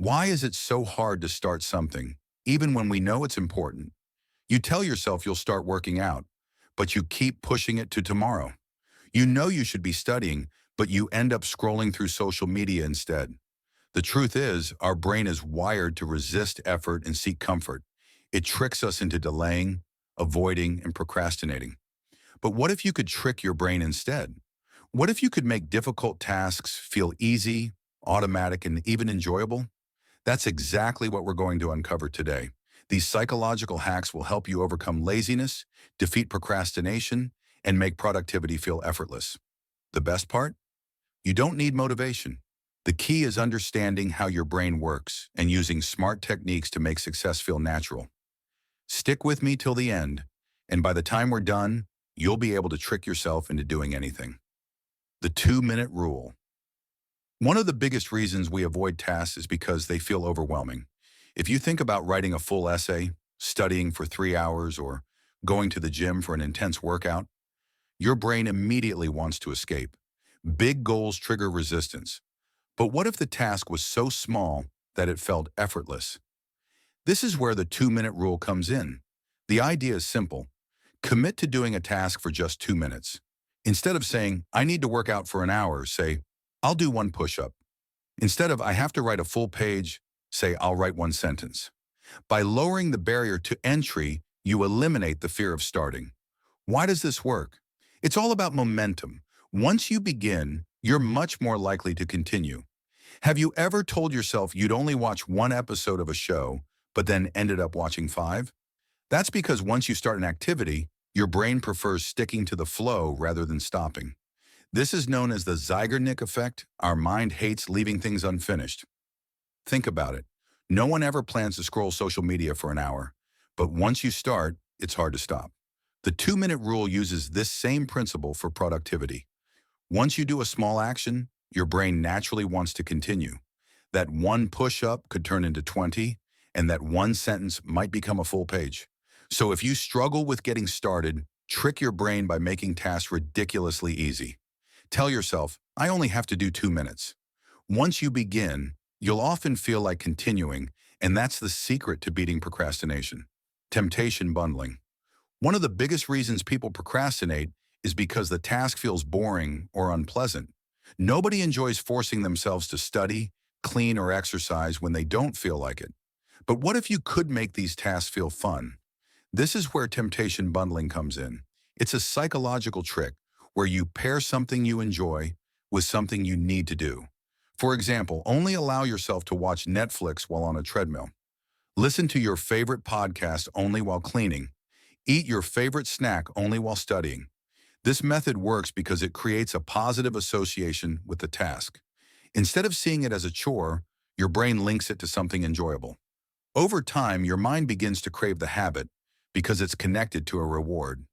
Why is it so hard to start something, even when we know it's important? You tell yourself you'll start working out, but you keep pushing it to tomorrow. You know you should be studying, but you end up scrolling through social media instead. The truth is, our brain is wired to resist effort and seek comfort. It tricks us into delaying, avoiding, and procrastinating. But what if you could trick your brain instead? What if you could make difficult tasks feel easy, automatic, and even enjoyable? That's exactly what we're going to uncover today. These psychological hacks will help you overcome laziness, defeat procrastination, and make productivity feel effortless. The best part? You don't need motivation. The key is understanding how your brain works and using smart techniques to make success feel natural. Stick with me till the end, and by the time we're done, you'll be able to trick yourself into doing anything. The 2-minute rule. One of the biggest reasons we avoid tasks is because they feel overwhelming. If you think about writing a full essay, studying for 3 hours, or going to the gym for an intense workout, your brain immediately wants to escape. Big goals trigger resistance. But what if the task was so small that it felt effortless? This is where the 2-minute rule comes in. The idea is simple. Commit to doing a task for just 2 minutes. Instead of saying, I need to work out for an hour, say, I'll do one push-up. Instead of, I have to write a full page, say, I'll write one sentence. By lowering the barrier to entry, you eliminate the fear of starting. Why does this work? It's all about momentum. Once you begin, you're much more likely to continue. Have you ever told yourself you'd only watch one episode of a show, but then ended up watching 5? That's because once you start an activity, your brain prefers sticking to the flow rather than stopping. This is known as the Zeigarnik effect. Our mind hates leaving things unfinished. Think about it. No one ever plans to scroll social media for an hour, but once you start, it's hard to stop. The 2-minute rule uses this same principle for productivity. Once you do a small action, your brain naturally wants to continue. That one push-up could turn into 20, and that one sentence might become a full page. So if you struggle with getting started, trick your brain by making tasks ridiculously easy. Tell yourself, I only have to do 2 minutes. Once you begin, you'll often feel like continuing, and that's the secret to beating procrastination. Temptation bundling. One of the biggest reasons people procrastinate is because the task feels boring or unpleasant. Nobody enjoys forcing themselves to study, clean, or exercise when they don't feel like it. But what if you could make these tasks feel fun? This is where temptation bundling comes in. It's a psychological trick where you pair something you enjoy with something you need to do. For example, only allow yourself to watch Netflix while on a treadmill. Listen to your favorite podcast only while cleaning. Eat your favorite snack only while studying. This method works because it creates a positive association with the task. Instead of seeing it as a chore, your brain links it to something enjoyable. Over time, your mind begins to crave the habit because it's connected to a reward.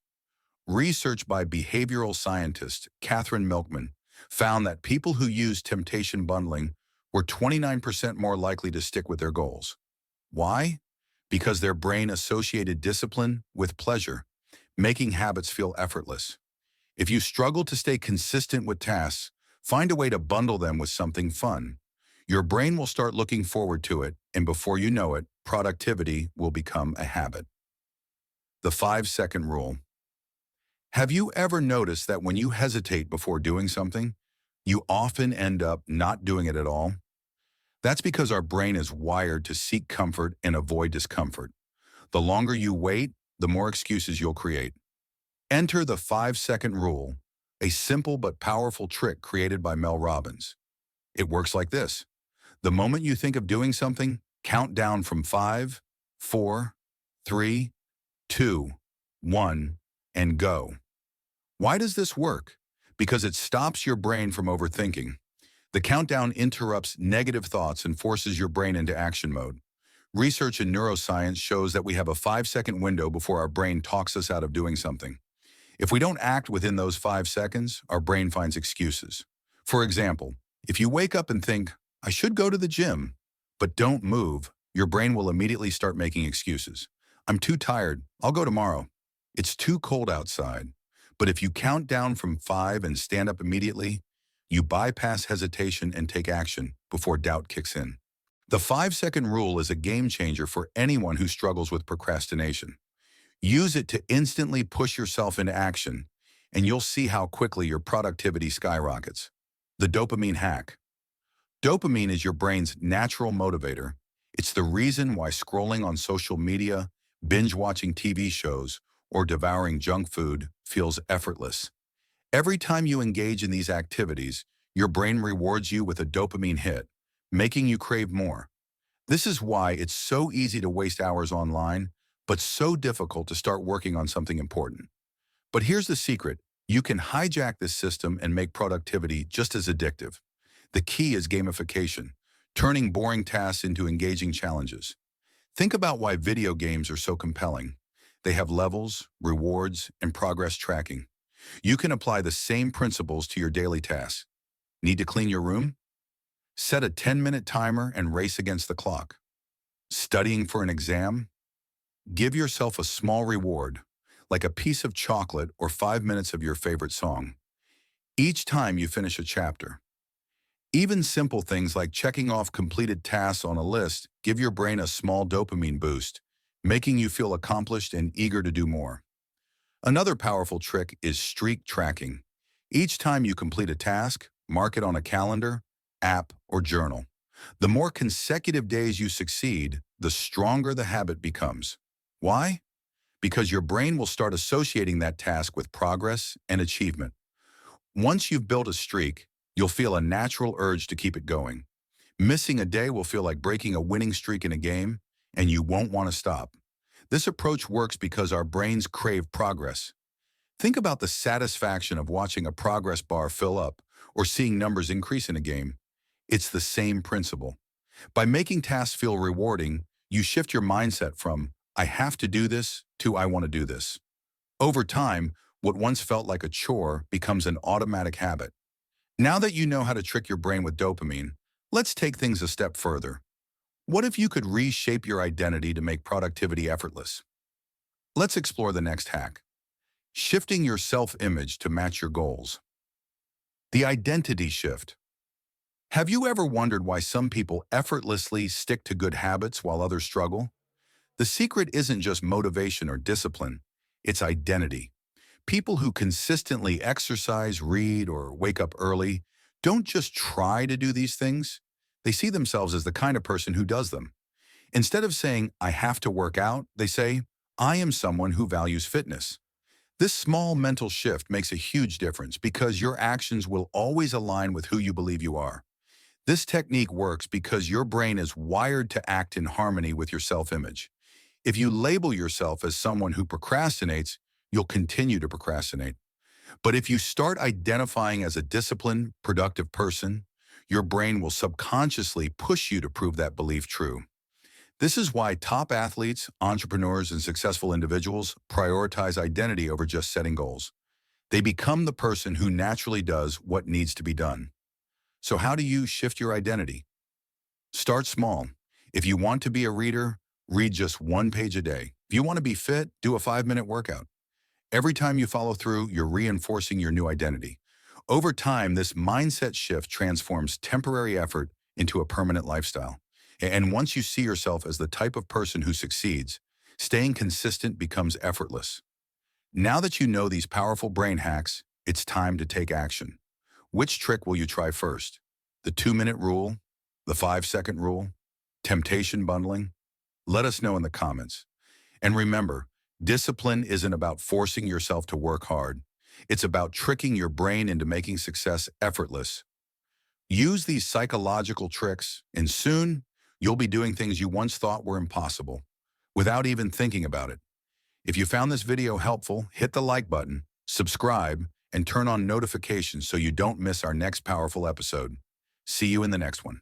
Research by behavioral scientist Catherine Milkman found that people who used temptation bundling were 29% more likely to stick with their goals. Why? Because their brain associated discipline with pleasure, making habits feel effortless. If you struggle to stay consistent with tasks, find a way to bundle them with something fun. Your brain will start looking forward to it, and before you know it, productivity will become a habit. The 5-second rule. Have you ever noticed that when you hesitate before doing something, you often end up not doing it at all? That's because our brain is wired to seek comfort and avoid discomfort. The longer you wait, the more excuses you'll create. Enter the 5-second rule, a simple but powerful trick created by Mel Robbins. It works like this. The moment you think of doing something, count down from 5, 4, 3, 2, 1, and go. Why does this work? Because it stops your brain from overthinking. The countdown interrupts negative thoughts and forces your brain into action mode. Research in neuroscience shows that we have a 5-second window before our brain talks us out of doing something. If we don't act within those 5 seconds, our brain finds excuses. For example, if you wake up and think, I should go to the gym, but don't move, your brain will immediately start making excuses. I'm too tired. I'll go tomorrow. It's too cold outside. But if you count down from 5 and stand up immediately, you bypass hesitation and take action before doubt kicks in. The 5-second rule is a game changer for anyone who struggles with procrastination. Use it to instantly push yourself into action, and you'll see how quickly your productivity skyrockets. The dopamine hack. Dopamine is your brain's natural motivator. It's the reason why scrolling on social media, binge-watching TV shows, or devouring junk food feels effortless. Every time you engage in these activities, your brain rewards you with a dopamine hit, making you crave more. This is why it's so easy to waste hours online, but so difficult to start working on something important. But here's the secret. You can hijack this system and make productivity just as addictive. The key is gamification, turning boring tasks into engaging challenges. Think about why video games are so compelling. They have levels, rewards, and progress tracking. You can apply the same principles to your daily tasks. Need to clean your room? Set a 10-minute timer and race against the clock. Studying for an exam? Give yourself a small reward, like a piece of chocolate or 5 minutes of your favorite song, each time you finish a chapter. Even simple things like checking off completed tasks on a list give your brain a small dopamine boost, making you feel accomplished and eager to do more. Another powerful trick is streak tracking. Each time you complete a task, mark it on a calendar, app, or journal. The more consecutive days you succeed, the stronger the habit becomes. Why? Because your brain will start associating that task with progress and achievement. Once you've built a streak, you'll feel a natural urge to keep it going. Missing a day will feel like breaking a winning streak in a game, and you won't want to stop. This approach works because our brains crave progress. Think about the satisfaction of watching a progress bar fill up or seeing numbers increase in a game. It's the same principle. By making tasks feel rewarding, you shift your mindset from, I have to do this, to I want to do this. Over time, what once felt like a chore becomes an automatic habit. Now that you know how to trick your brain with dopamine, let's take things a step further. What if you could reshape your identity to make productivity effortless? Let's explore the next hack. Shifting your self-image to match your goals. The identity shift. Have you ever wondered why some people effortlessly stick to good habits while others struggle? The secret isn't just motivation or discipline, it's identity. People who consistently exercise, read, or wake up early don't just try to do these things. They see themselves as the kind of person who does them. Instead of saying, I have to work out, they say, I am someone who values fitness. This small mental shift makes a huge difference because your actions will always align with who you believe you are. This technique works because your brain is wired to act in harmony with your self-image. If you label yourself as someone who procrastinates, you'll continue to procrastinate. But if you start identifying as a disciplined, productive person, your brain will subconsciously push you to prove that belief true. This is why top athletes, entrepreneurs, and successful individuals prioritize identity over just setting goals. They become the person who naturally does what needs to be done. So how do you shift your identity? Start small. If you want to be a reader, read just 1 page a day. If you want to be fit, do a 5-minute workout. Every time you follow through, you're reinforcing your new identity. Over time, this mindset shift transforms temporary effort into a permanent lifestyle. And once you see yourself as the type of person who succeeds, staying consistent becomes effortless. Now that you know these powerful brain hacks, it's time to take action. Which trick will you try first? The 2-minute rule? The 5-second rule? Temptation bundling? Let us know in the comments. And remember, discipline isn't about forcing yourself to work hard. It's about tricking your brain into making success effortless. Use these psychological tricks, and soon, you'll be doing things you once thought were impossible, without even thinking about it. If you found this video helpful, hit the like button, subscribe, and turn on notifications so you don't miss our next powerful episode. See you in the next one.